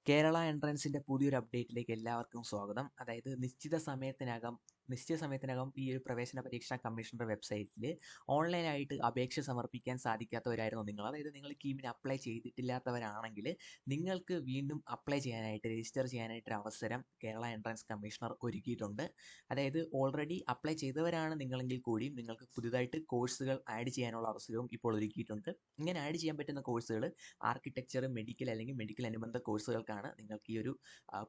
കേരള എൻട്രൻസിൻ്റെ പുതിയൊരു അപ്ഡേറ്റിലേക്ക് എല്ലാവർക്കും സ്വാഗതം. അതായത് നിശ്ചിത സമയത്തിനകം ഈ ഒരു പ്രവേശന പരീക്ഷാ കമ്മീഷൻ്റെ വെബ്സൈറ്റിൽ ഓൺലൈനായിട്ട് അപേക്ഷ സമർപ്പിക്കാൻ സാധിക്കാത്തവരായിരുന്നു നിങ്ങൾ. അതായത് നിങ്ങൾ കീമിന് അപ്ലൈ ചെയ്തിട്ടില്ലാത്തവരാണെങ്കിൽ നിങ്ങൾക്ക് വീണ്ടും അപ്ലൈ ചെയ്യാനായിട്ട് രജിസ്റ്റർ ചെയ്യാനായിട്ടൊരു അവസരം കേരള എൻട്രൻസ് കമ്മീഷണർ ഒരുക്കിയിട്ടുണ്ട്. അതായത് ഓൾറെഡി അപ്ലൈ ചെയ്തവരാണ് നിങ്ങളെങ്കിൽ കൂടിയും നിങ്ങൾക്ക് പുതുതായിട്ട് കോഴ്സുകൾ ആഡ് ചെയ്യാനുള്ള അവസരവും ഇപ്പോൾ ഒരുക്കിയിട്ടുണ്ട്. ഇങ്ങനെ ആഡ് ചെയ്യാൻ പറ്റുന്ന കോഴ്സുകൾ ആർക്കിടെക്ചർ, മെഡിക്കൽ അല്ലെങ്കിൽ മെഡിക്കൽ അനുബന്ധ കോഴ്സുകൾക്കാണ് നിങ്ങൾക്ക് ഈ ഒരു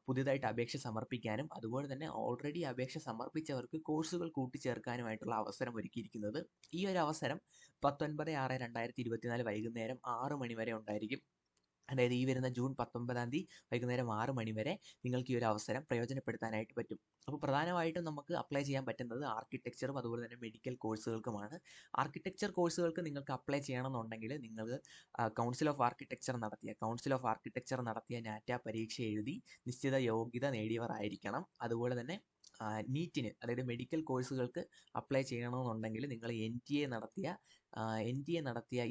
പുതിയതായിട്ട് അപേക്ഷ സമർപ്പിക്കാനും അതുപോലെ തന്നെ ഓൾറെഡി അപേക്ഷ സമർപ്പിച്ചവർക്ക് കോഴ്സുകൾ കൂട്ടിച്ചേർക്കാനുമായിട്ടുള്ള അവസരം ഒരുക്കിയിരിക്കുന്നത്. ഈ ഒരു അവസരം 19/6/2024 വൈകുന്നേരം 6 മണി വരെ ഉണ്ടായിരിക്കും. അതായത് ഈ വരുന്ന ജൂൺ 19 വൈകുന്നേരം 6 മണി വരെ നിങ്ങൾക്ക് ഈ ഒരു അവസരം പ്രയോജനപ്പെടുത്താനായിട്ട് പറ്റും. അപ്പോൾ പ്രധാനമായിട്ടും നമുക്ക് അപ്ലൈ ചെയ്യാൻ പറ്റുന്നത് ആർക്കിടെക്ചറും അതുപോലെ തന്നെ മെഡിക്കൽ കോഴ്സുകൾക്കുമാണ്. ആർക്കിടെക്ചർ കോഴ്സുകൾക്ക് നിങ്ങൾക്ക് അപ്ലൈ ചെയ്യണമെന്നുണ്ടെങ്കിൽ നിങ്ങൾ കൗൺസിൽ ഓഫ് ആർക്കിടെക്ചർ നടത്തിയ നാറ്റ പരീക്ഷ എഴുതി നിശ്ചിത യോഗ്യത നേടിയവർ ആയിരിക്കണം. അതുപോലെ തന്നെ നീറ്റിന്, അതായത് മെഡിക്കൽ കോഴ്സുകൾക്ക് അപ്ലൈ ചെയ്യണമെന്നുണ്ടെങ്കിൽ നിങ്ങൾ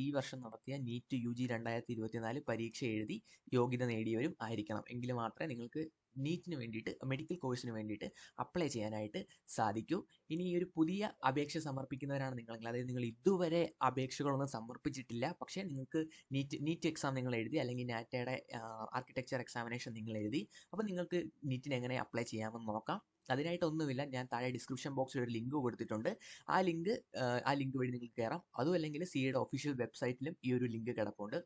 ഈ വർഷം നടത്തിയ നീറ്റ് UG 2024 പരീക്ഷ എഴുതി യോഗ്യത നേടിയവരും ആയിരിക്കണം. എങ്കിൽ മാത്രമേ നിങ്ങൾക്ക് നീറ്റിന് വേണ്ടിയിട്ട്, മെഡിക്കൽ കോഴ്സിന് വേണ്ടിയിട്ട് അപ്ലൈ ചെയ്യാനായിട്ട് സാധിക്കൂ. ഇനി ഈ ഒരു പുതിയ അപേക്ഷ സമർപ്പിക്കുന്നവരാണ് നിങ്ങളെങ്കിൽ, അതായത് നിങ്ങൾ ഇതുവരെ അപേക്ഷകളൊന്നും സമർപ്പിച്ചിട്ടില്ല, പക്ഷേ നിങ്ങൾക്ക് നീറ്റ് എക്സാം നിങ്ങൾ എഴുതി അല്ലെങ്കിൽ നാറ്റയുടെ ആർക്കിടെക്ചർ എക്സാമിനേഷൻ നിങ്ങൾ എഴുതി, അപ്പോൾ നിങ്ങൾക്ക് നീറ്റിന് എങ്ങനെ അപ്ലൈ ചെയ്യാമെന്ന് നോക്കാം. അതിനായിട്ടൊന്നുമില്ല, ഞാൻ താഴെ ഡിസ്ക്രിപ്ഷൻ ബോക്സിൽ ഒരു ലിങ്ക് കൊടുത്തിട്ടുണ്ട്. ആ ലിങ്ക് വഴി നിങ്ങൾക്ക് കയറാം. അതും അല്ലെങ്കിൽ സിയുടെ ഒഫീഷ്യൽ വെബ്സൈറ്റിലും ഈ ഒരു ലിങ്ക് കിടപ്പുണ്ട്.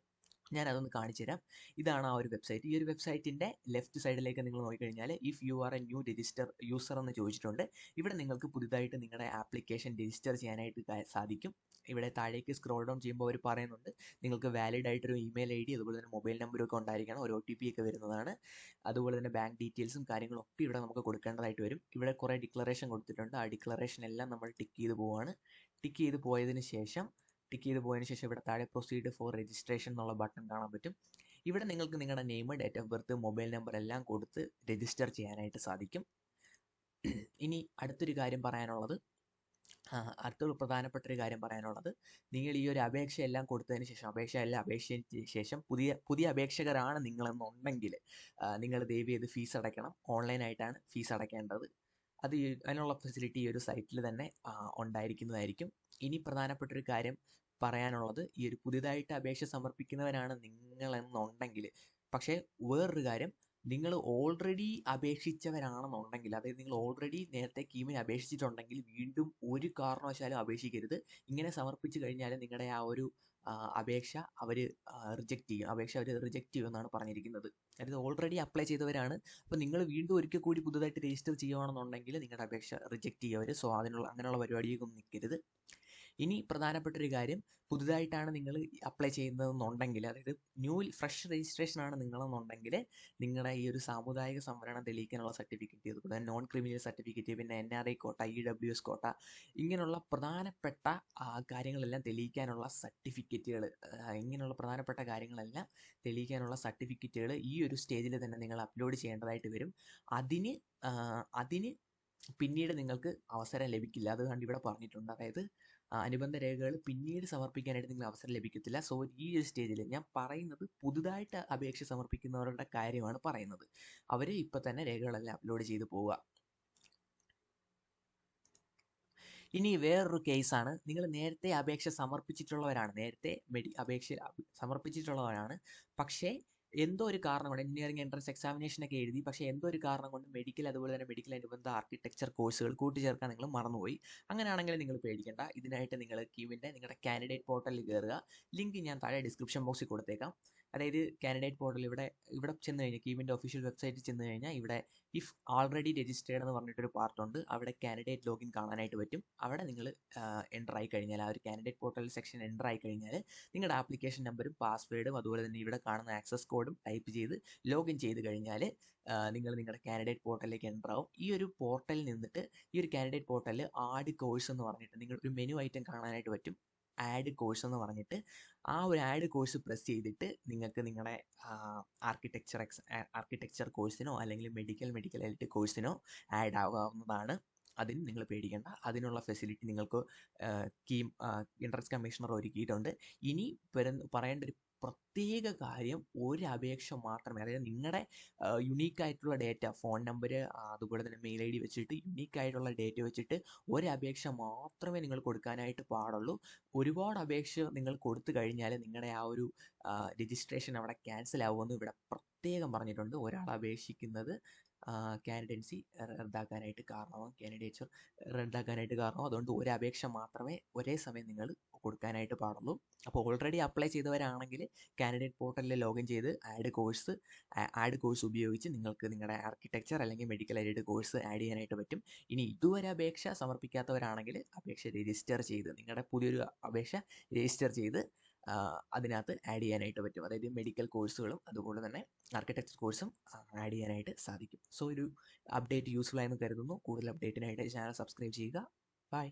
ഞാൻ അതൊന്ന് കാണിച്ചു തരാം. ഇതാണ് ആ ഒരു വെബ്സൈറ്റ്. ഈ ഒരു വെബ്സൈറ്റിൻ്റെ ലെഫ്റ്റ് സൈഡിലേക്ക് നിങ്ങൾ നോക്കിക്കഴിഞ്ഞാൽ if you are A new register user എന്ന് ചോദിച്ചിട്ടുണ്ട്. ഇവിടെ നിങ്ങൾക്ക് പുതുതായിട്ട് നിങ്ങളുടെ ആപ്ലിക്കേഷൻ രജിസ്റ്റർ ചെയ്യാനായിട്ട് സാധിക്കും. ഇവിടെ താഴേക്ക് സ്ക്രോൾ ഡൗൺ ചെയ്യുമ്പോൾ അവർ പറയുന്നുണ്ട് നിങ്ങൾക്ക് വാലിഡ് ആയിട്ടൊരു ഇമെയിൽ ID അതുപോലെ തന്നെ മൊബൈൽ നമ്പറും ഒക്കെ ഉണ്ടായിരിക്കണം. ഒരു OTP ഒക്കെ വരുന്നതാണ്. അതുപോലെ തന്നെ ബാങ്ക് ഡീറ്റെയിൽസും കാര്യങ്ങളും ഒക്കെ ഇവിടെ നമുക്ക് കൊടുക്കേണ്ടതായിട്ട് വരും. ഇവിടെ കുറേ ഡിക്ലറേഷൻ കൊടുത്തിട്ടുണ്ട്. ആ ഡിക്ലറേഷൻ എല്ലാം നമ്മൾ ടിക്ക് ചെയ്ത് പോവുകയാണ്. ടിക്ക് ചെയ്ത് പോയതിന് ശേഷം ഇവിടെ താഴെ പ്രൊസീഡ് ഫോർ രജിസ്ട്രേഷൻ എന്നുള്ള ബട്ടൺ കാണാൻ പറ്റും. ഇവിടെ നിങ്ങൾക്ക് നിങ്ങളുടെ name, date of birth, mobile number എല്ലാം കൊടുത്ത് രജിസ്റ്റർ ചെയ്യാനായിട്ട് സാധിക്കും. ഇനി അടുത്തൊരു പ്രധാനപ്പെട്ട ഒരു കാര്യം പറയാനുള്ളത്, നിങ്ങൾ ഈ ഒരു അപേക്ഷയെല്ലാം കൊടുത്തതിന് ശേഷം അപേക്ഷയ്ക്ക് ശേഷം പുതിയ അപേക്ഷകരാണ് നിങ്ങളെന്നുണ്ടെങ്കിൽ നിങ്ങൾ ദയവ് ചെയ്ത് ഫീസ് അടയ്ക്കണം. ഓൺലൈനായിട്ടാണ് ഫീസ് അടയ്ക്കേണ്ടത്. അതിനുള്ള ഫെസിലിറ്റി ഈ ഒരു സൈറ്റിൽ തന്നെ ഉണ്ടായിരിക്കുന്നതായിരിക്കും. ഇനി പ്രധാനപ്പെട്ടൊരു കാര്യം പറയാനുള്ളത്, ഈ ഒരു പുതിയതായിട്ട് അപേക്ഷ സമർപ്പിക്കുന്നവരാണ് നിങ്ങളെന്നുണ്ടെങ്കിൽ, പക്ഷേ വേറൊരു കാര്യം, നിങ്ങൾ ഓൾറെഡി അപേക്ഷിച്ചവരാണെന്നുണ്ടെങ്കിൽ, അതായത് നിങ്ങൾ ഓൾറെഡി നേരത്തെ കീമിന് അപേക്ഷിച്ചിട്ടുണ്ടെങ്കിൽ വീണ്ടും ഒരു കാരണവശാലും അപേക്ഷിക്കരുത്. ഇങ്ങനെ സമർപ്പിച്ചു കഴിഞ്ഞാൽ നിങ്ങളുടെ ആ ഒരു അപേക്ഷ അവർ റിജക്റ്റ് ചെയ്യുമെന്നാണ് പറഞ്ഞിരിക്കുന്നത്. അതായത് ഓൾറെഡി അപ്ലൈ ചെയ്തവരാണ്. അപ്പോൾ നിങ്ങൾ വീണ്ടും ഒരിക്കൽ കൂടി പുതുതായിട്ട് രജിസ്റ്റർ ചെയ്യുകയാണെന്നുണ്ടെങ്കിൽ നിങ്ങളുടെ അപേക്ഷ റിജക്റ്റ് ചെയ്യുക അവർ. സോ അങ്ങനെയുള്ള പരിപാടിയൊന്നും നിൽക്കരുത്. ഇനി പ്രധാനപ്പെട്ടൊരു കാര്യം, പുതുതായിട്ടാണ് നിങ്ങൾ അപ്ലൈ ചെയ്യുന്നതെന്നുണ്ടെങ്കിൽ, അതായത് ഫ്രഷ് രജിസ്ട്രേഷനാണ് നിങ്ങളെന്നുണ്ടെങ്കിൽ, നിങ്ങളുടെ ഈ ഒരു സാമുദായിക സംവരണം തെളിയിക്കാനുള്ള സർട്ടിഫിക്കറ്റ്, അതുപോലെ നോൺ ക്രിമിനൽ സർട്ടിഫിക്കറ്റ്, പിന്നെ NRI കോട്ട, EWS കോട്ട, ഇങ്ങനെയുള്ള പ്രധാനപ്പെട്ട കാര്യങ്ങളെല്ലാം തെളിയിക്കാനുള്ള സർട്ടിഫിക്കറ്റുകൾ ഈ ഒരു സ്റ്റേജിൽ തന്നെ നിങ്ങൾ അപ്ലോഡ് ചെയ്യേണ്ടതായിട്ട് വരും. അതിന് പിന്നീട് നിങ്ങൾക്ക് അവസരം ലഭിക്കില്ല. അതുകൊണ്ട് ഇവിടെ പറഞ്ഞിട്ടുണ്ട്. അതായത് അനുബന്ധ രേഖകൾ പിന്നീട് സമർപ്പിക്കാനായിട്ട് നിങ്ങൾ അവസരം ലഭിക്കത്തില്ല. സോ ഈ ഒരു സ്റ്റേജിൽ ഞാൻ പറയുന്നത് പുതുതായിട്ട് അപേക്ഷ സമർപ്പിക്കുന്നവരുടെ കാര്യമാണ് പറയുന്നത്. അവർ ഇപ്പം തന്നെ രേഖകളെല്ലാം അപ്ലോഡ് ചെയ്ത് പോവുക. ഇനി വേറൊരു കേസാണ്, നിങ്ങൾ നേരത്തെ അപേക്ഷ സമർപ്പിച്ചിട്ടുള്ളവരാണ്, പക്ഷേ എന്തോ ഒരു കാരണം കൊണ്ട് എഞ്ചിനീയറിംഗ് എൻട്രൻസ് എക്സാമിനേഷനൊക്കെ എഴുതി, പക്ഷേ എന്തോ ഒരു കാരണം കൊണ്ട് മെഡിക്കൽ അതുപോലെ തന്നെ മെഡിക്കൽ അനുബന്ധ ആർക്കിടെക്ചർ കോഴ്സുകൾ കൂട്ടിച്ചേർക്കാൻ നിങ്ങൾ മറന്നുപോയി. അങ്ങനെയാണെങ്കിൽ നിങ്ങൾ പേടിക്കേണ്ട. ഇതിനായിട്ട് നിങ്ങൾ കീമിൻ്റെ നിങ്ങളുടെ കാൻഡിഡേറ്റ് പോർട്ടലിൽ കയറുക. ലിങ്ക് ഞാൻ താഴെ ഡിസ്ക്രിപ്ഷൻ ബോക്സിൽ കൊടുത്തേക്കാം. അതായത് കാൻഡിഡേറ്റ് പോർട്ടൽ ഇവിടെ ചെന്ന് കഴിഞ്ഞാൽ, കീമിൻ്റെ ഒഫീഷ്യൽ വെബ്സൈറ്റിൽ ചെന്ന് കഴിഞ്ഞാൽ ഇവിടെ ഇഫ് ആൾറെഡി രജിസ്റ്റേർഡ് എന്ന് പറഞ്ഞിട്ടൊരു പാർട്ടുണ്ട്. അവിടെ കാൻഡിഡേറ്റ് ലോഗിൻ കാണാനായിട്ട് പറ്റും. അവിടെ നിങ്ങൾ എൻ്റർ ആയി കഴിഞ്ഞാൽ, ആ ഒരു കാൻഡിഡേറ്റ് പോർട്ടൽ സെക്ഷൻ എൻ്റർ ആയി കഴിഞ്ഞാൽ നിങ്ങളുടെ ആപ്ലിക്കേഷൻ നമ്പറും പാസ്വേഡും അതുപോലെ തന്നെ ഇവിടെ കാണുന്ന ആക്സസ് കോഡും ടൈപ്പ് ചെയ്ത് ലോഗിൻ ചെയ്ത് കഴിഞ്ഞാൽ നിങ്ങൾ നിങ്ങളുടെ കാൻഡിഡേറ്റ് പോർട്ടലിലേക്ക് എൻ്റർ ആവും. ഈ ഒരു പോർട്ടലിൽ നിന്നിട്ട് ഈ ഒരു കാൻഡിഡേറ്റ് പോർട്ടലിൽ ആഡ് കോഴ്സ് എന്ന് പറഞ്ഞിട്ട് നിങ്ങൾ ഒരു മെനു ഐറ്റം കാണാനായിട്ട് പറ്റും. ആഡ് കോഴ്സ് എന്ന് പറഞ്ഞിട്ട് ആ ഒരു ആഡ് കോഴ്സ് പ്രസ് ചെയ്തിട്ട് നിങ്ങൾക്ക് നിങ്ങളുടെ ആർക്കിടെക്ചർ കോഴ്സിനോ അല്ലെങ്കിൽ മെഡിക്കൽ കോഴ്സിനോ ആഡ് ആവാവുന്നതാണ്. അതിന് നിങ്ങൾ പേടിക്കേണ്ട. അതിനുള്ള ഫെസിലിറ്റി നിങ്ങൾക്ക് എൻട്രൻസ് കമ്മീഷണർ ഒരുക്കിയിട്ടുണ്ട്. ഇനി പറയേണ്ട ഒരു പ്രത്യേക കാര്യം ഒരു അപേക്ഷ മാത്രമേ, അതായത് നിങ്ങളുടെ യുണീക്കായിട്ടുള്ള ഡേറ്റ, ഫോൺ നമ്പർ അതുപോലെ തന്നെ മെയിൽ ID വെച്ചിട്ട് യുണീക്കായിട്ടുള്ള ഡേറ്റ വെച്ചിട്ട് ഒരപേക്ഷ മാത്രമേ നിങ്ങൾ കൊടുക്കാനായിട്ട് പാടുള്ളൂ. ഒരുപാട് അപേക്ഷ നിങ്ങൾ കൊടുത്തു കഴിഞ്ഞാൽ നിങ്ങളുടെ ആ ഒരു രജിസ്ട്രേഷൻ അവിടെ ക്യാൻസൽ ആവുമെന്ന് ഇവിടെ പ്രത്യേകം പറഞ്ഞിട്ടുണ്ട്. ഒരാൾ അപേക്ഷിക്കുന്നത് കാൻഡിഡൻസി റദ്ദാക്കാനായിട്ട് കാരണമാവും. അതുകൊണ്ട് ഒരു അപേക്ഷ മാത്രമേ ഒരേ സമയം നിങ്ങൾ കൊടുക്കാനായിട്ട് പാടുള്ളൂ. അപ്പോൾ ഓൾറെഡി അപ്ലൈ ചെയ്തവരാണെങ്കിൽ കാൻഡിഡേറ്റ് പോർട്ടലിൽ ലോഗിൻ ചെയ്ത് ആഡ് കോഴ്സ് ഉപയോഗിച്ച് നിങ്ങൾക്ക് നിങ്ങളുടെ ആർക്കിടെക്ചർ അല്ലെങ്കിൽ മെഡിക്കൽ എയ്ഡ് കോഴ്സ് ആഡ് ചെയ്യാനായിട്ട് പറ്റും. ഇനി ഇതുവരെ അപേക്ഷ സമർപ്പിക്കാത്തവരാണെങ്കിൽ അപേക്ഷ രജിസ്റ്റർ ചെയ്ത്, നിങ്ങളുടെ പുതിയൊരു അപേക്ഷ രജിസ്റ്റർ ചെയ്ത് അതിനകത്ത് ആഡ് ചെയ്യാനായിട്ട് പറ്റും. അതായത് മെഡിക്കൽ കോഴ്സുകളും അതുപോലെ തന്നെ ആർക്കിടെക്ചർ കോഴ്സും ആഡ് ചെയ്യാനായിട്ട് സാധിക്കും. സോ ഒരു അപ്ഡേറ്റ് യൂസ്ഫുൾ ആയെന്ന് കരുതുന്നു. കൂടുതൽ അപ്ഡേറ്റിനായിട്ട് ചാനൽ സബ്സ്ക്രൈബ് ചെയ്യുക. ബൈ.